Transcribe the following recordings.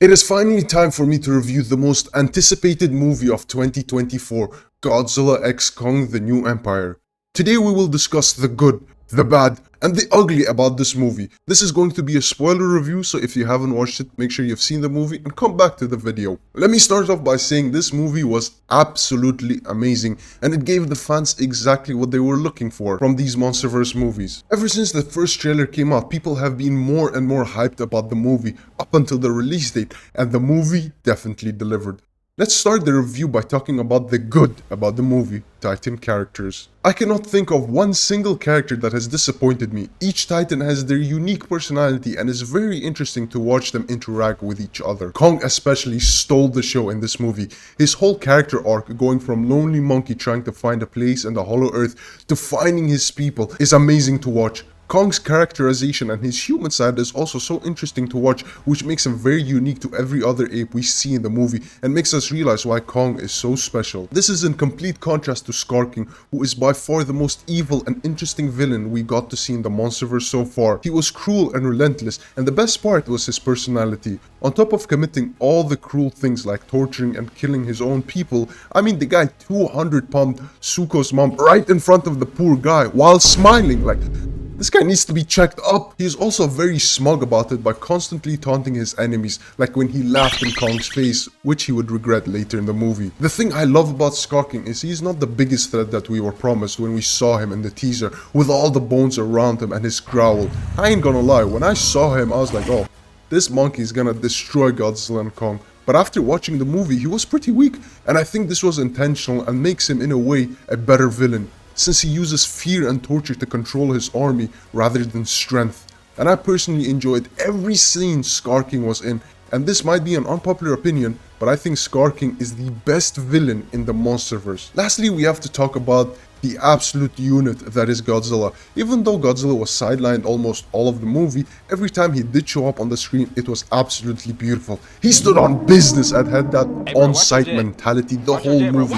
It is finally time for me to review the most anticipated movie of 2024, Godzilla x Kong: The New Empire. Today we will discuss the good, the bad, and the ugly about this movie. This is going to be a spoiler review, so if you haven't watched it, make sure you've seen the movie and come back to the video. Let me start off by saying this movie was absolutely amazing, and it gave the fans exactly what they were looking for from these monsterverse movies. Ever since the first trailer came out, people have been more and more hyped about the movie up until the release date, and the movie definitely delivered. Let's start the review by talking about the good about the movie, Titan characters. I cannot think of one single character that has disappointed me. Each Titan has their unique personality and is very interesting to watch them interact with each other. Kong especially stole the show in this movie. His whole character arc, going from lonely monkey trying to find a place in the hollow earth to finding his people, is amazing to watch. Kong's characterization and his human side is also so interesting to watch, which makes him very unique to every other ape we see in the movie and makes us realize why Kong is so special. This is in complete contrast to Scar King, who is by far the most evil and interesting villain we got to see in the monsterverse so far. He was cruel and relentless, and the best part was his personality. On top of committing all the cruel things like torturing and killing his own people, I mean, the guy 200 pumped Zuko's mom right in front of the poor guy while smiling. Like, this guy needs to be checked up. He is also very smug about it by constantly taunting his enemies, like when he laughed in Kong's face, which he would regret later in the movie. The thing I love about Scar King is he's not the biggest threat that we were promised when we saw him in the teaser, with all the bones around him and his growl. I ain't gonna lie, when I saw him I was like, oh, this monkey is gonna destroy Godzilla and Kong. But after watching the movie, he was pretty weak, and I think this was intentional and makes him in a way a better villain, since he uses fear and torture to control his army rather than strength. And I personally enjoyed every scene Scar King was in, and this might be an unpopular opinion, but I think Scar King is the best villain in the monsterverse. Lastly, we have to talk about the absolute unit that is Godzilla. Even though Godzilla was sidelined almost all of the movie, every time he did show up on the screen, it was absolutely beautiful. He stood on business and had that on-site mentality the whole movie.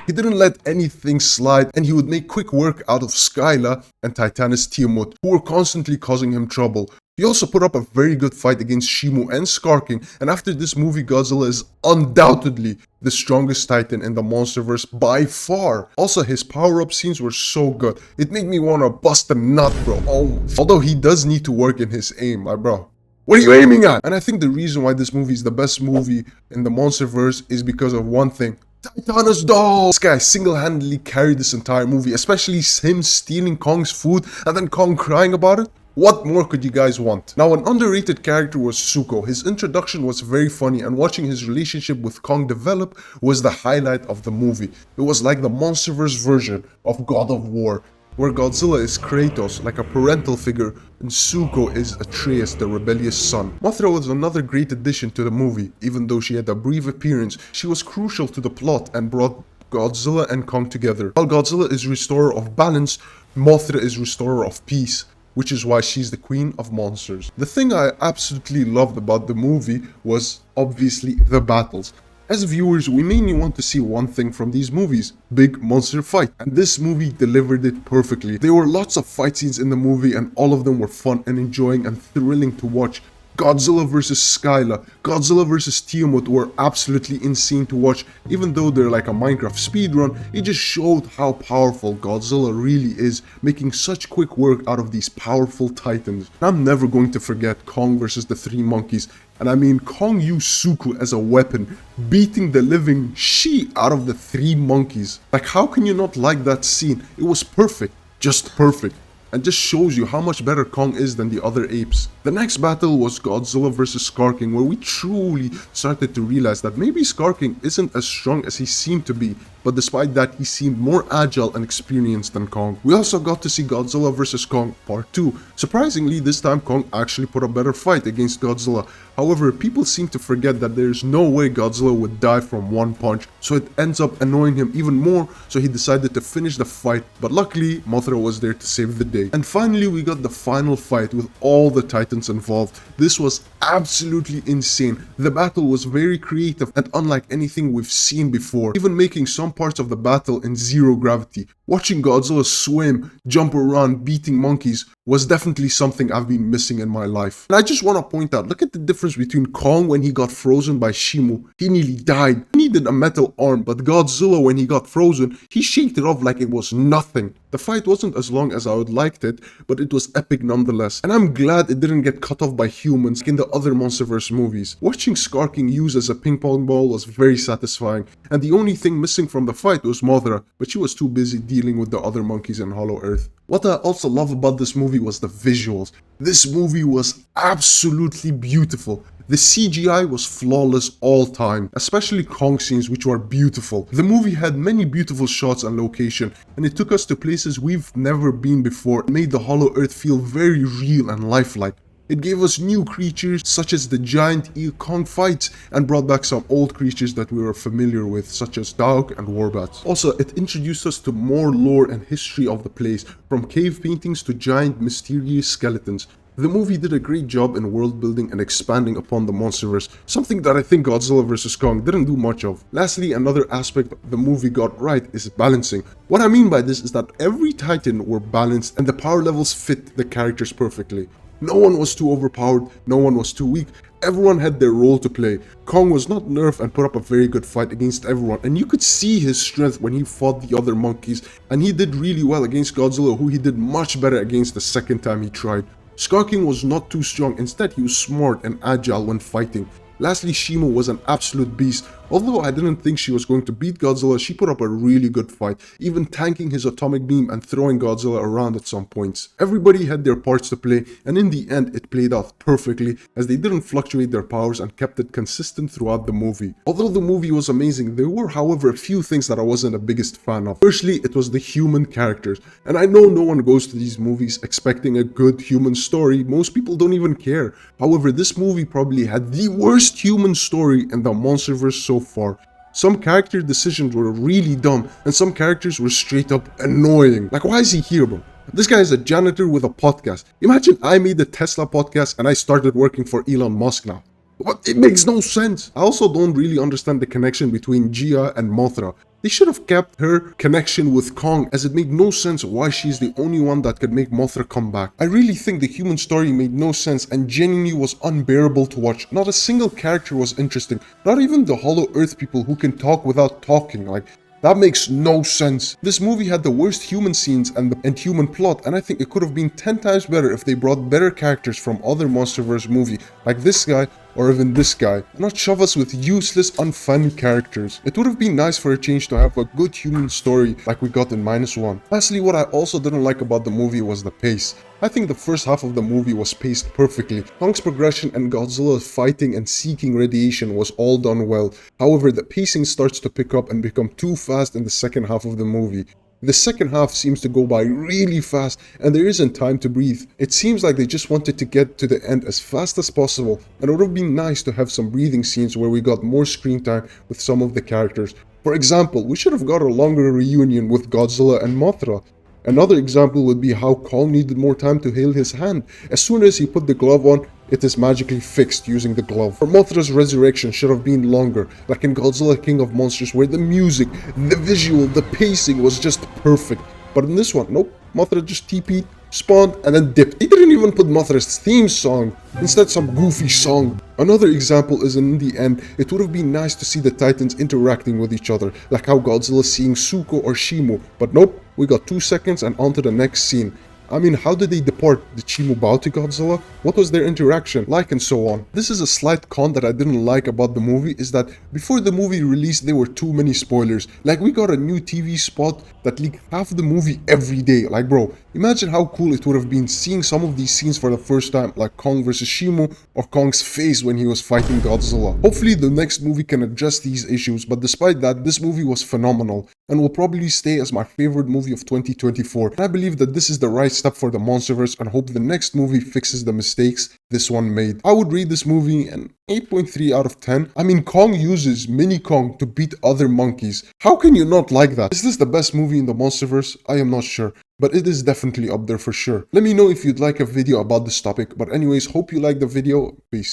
He didn't let anything slide, and he would make quick work out of Skyla and Titanus Tiamat, who were constantly causing him trouble. He also put up a very good fight against Shimu and Scar King, and after this movie, Godzilla is undoubtedly the strongest Titan in the monsterverse by far. Also, his power-up scenes were so good. It made me wanna bust a nut, bro, almost. Although he does need to work in his aim, like, bro. What are you aiming at? And I think the reason why this movie is the best movie in the monsterverse is because of one thing. Titanus doll! This guy single-handedly carried this entire movie, especially him stealing Kong's food and then Kong crying about it. What more could you guys want? Now, an underrated character was Zuko. His introduction was very funny, and watching his relationship with Kong develop was the highlight of the movie. It was like the monsterverse version of God of War, where Godzilla is Kratos, like a parental figure, and Zuko is Atreus, the rebellious son. Mothra was another great addition to the movie. Even though she had a brief appearance, she was crucial to the plot and brought Godzilla and Kong together. While Godzilla is restorer of balance, Mothra is restorer of peace, which is why she's the queen of monsters. The thing I absolutely loved about the movie was obviously the battles. As viewers, we mainly want to see one thing from these movies: big monster fight, and this movie delivered it perfectly. There were lots of fight scenes in the movie, and all of them were fun and enjoying and thrilling to watch. Godzilla vs Skyla, Godzilla vs Tiamat were absolutely insane to watch. Even though they're like a Minecraft speedrun, it just showed how powerful Godzilla really is, making such quick work out of these powerful titans. And I'm never going to forget Kong vs the three monkeys. And I mean, Kong used Zuko as a weapon, beating the living shit out of the three monkeys. Like, how can you not like that scene? It was perfect, just perfect, and just shows you how much better Kong is than the other apes. The next battle was Godzilla vs Scar King, where we truly started to realize that maybe Scar King isn't as strong as he seemed to be, but despite that, he seemed more agile and experienced than Kong. We also got to see Godzilla vs Kong Part 2. Surprisingly, this time Kong actually put a better fight against Godzilla. However, people seem to forget that there's no way Godzilla would die from one punch, so it ends up annoying him even more, so he decided to finish the fight, but luckily, Mothra was there to save the day. And finally, we got the final fight with all the Titans involved. This was absolutely insane. The battle was very creative and unlike anything we've seen before, even making some parts of the battle in zero gravity. Watching Godzilla swim, jump around, beating monkeys was definitely something I've been missing in my life. And I just want to point out, look at the difference between Kong when he got frozen by Shimu. He nearly died. He needed a metal arm, but Godzilla when he got frozen, he shaked it off like it was nothing. The fight wasn't as long as I would liked it, but it was epic nonetheless. And I'm glad it didn't get cut off by humans like in the other monsterverse movies. Watching Scar King used as a ping pong ball was very satisfying, and the only thing missing from the fight was Mothra, but she was too busy dealing with the other monkeys in Hollow Earth. What I also love about this movie was the visuals. This movie was absolutely beautiful. The CGI was flawless all time, especially Kong scenes which were beautiful. The movie had many beautiful shots and location, and it took us to places we've never been before and made the Hollow Earth feel very real and lifelike. It gave us new creatures such as the giant eel Kong fights and brought back some old creatures that we were familiar with such as Dauk and Warbats. Also, it introduced us to more lore and history of the place, from cave paintings to giant mysterious skeletons. The movie did a great job in world building and expanding upon the monsterverse, something that I think Godzilla vs. Kong didn't do much of. Lastly, another aspect the movie got right is balancing. What I mean by this is that every titan were balanced and the power levels fit the characters perfectly. No one was too overpowered, no one was too weak, everyone had their role to play. Kong was not nerfed and put up a very good fight against everyone, and you could see his strength when he fought the other monkeys, and he did really well against Godzilla, who he did much better against the second time he tried. Scar King was not too strong, instead he was smart and agile when fighting. Lastly, Shimu was an absolute beast. Although I didn't think she was going to beat Godzilla, she put up a really good fight, even tanking his atomic beam and throwing Godzilla around at some points. Everybody had their parts to play, and in the end it played out perfectly as they didn't fluctuate their powers and kept it consistent throughout the movie. Although the movie was amazing, there were however a few things that I wasn't the biggest fan of. Firstly, it was the human characters, and I know no one goes to these movies expecting a good human story. Most people don't even care. However, this movie probably had the worst human story in the monsterverse so far. Some character decisions were really dumb, and some characters were straight up annoying. Like, why is he here, bro? This guy is a janitor with a podcast. Imagine I made the Tesla podcast and I started working for Elon Musk now. But it makes no sense. I also don't really understand the connection between Gia and Mothra. They should have kept her connection with Kong, as it made no sense why she's the only one that could make Mothra come back. I really think the human story made no sense and genuinely was unbearable to watch. Not a single character was interesting, not even the Hollow Earth people who can talk without talking. Like, that makes no sense. This movie had the worst human scenes and human plot, and I think it could have been 10 times better if they brought better characters from other Monsterverse movie, like this guy or even this guy, and not shove us with useless, unfun characters. It would have been nice for a change to have a good human story like we got in -1. Lastly, what I also didn't like about the movie was the pace. I think the first half of the movie was paced perfectly. Kong's progression and Godzilla fighting and seeking radiation was all done well. However, the pacing starts to pick up and become too fast in the second half of the movie. The second half seems to go by really fast and there isn't time to breathe. It seems like they just wanted to get to the end as fast as possible, and it would have been nice to have some breathing scenes where we got more screen time with some of the characters. For example, we should have got a longer reunion with Godzilla and Mothra. Another example would be how Kong needed more time to heal his hand. As soon as he put the glove on, it is magically fixed using the glove. Or Mothra's resurrection should have been longer, like in Godzilla King of Monsters, where the music, the visual, the pacing was just perfect. But in this one, nope, Mothra just TP'd, spawned, and then dipped. They didn't even put Mothra's theme song, instead some goofy song. Another example is in the end, it would have been nice to see the Titans interacting with each other, like how Godzilla seeing Suko or Shimu, but nope, we got 2 seconds and on to the next scene. I mean, how did they depart? Did Shimu bow to Godzilla? What was their interaction like, and so on? This is a slight con that I didn't like about the movie, is that before the movie released there were too many spoilers. Like, we got a new TV spot that leaked half the movie every day. Like, bro, imagine how cool it would have been seeing some of these scenes for the first time, like Kong vs Shimu or Kong's face when he was fighting Godzilla. Hopefully the next movie can address these issues, but despite that, this movie was phenomenal and will probably stay as my favorite movie of 2024. And I believe that this is the right step for the Monsterverse and hope the next movie fixes the mistakes this one made. I would rate this movie an 8.3 out of 10. I mean, Kong uses Mini Kong to beat other monkeys. How can you not like that? Is this the best movie in the Monsterverse? I am not sure, but it is definitely up there for sure. Let me know if you'd like a video about this topic, but anyways, hope you liked the video. Peace.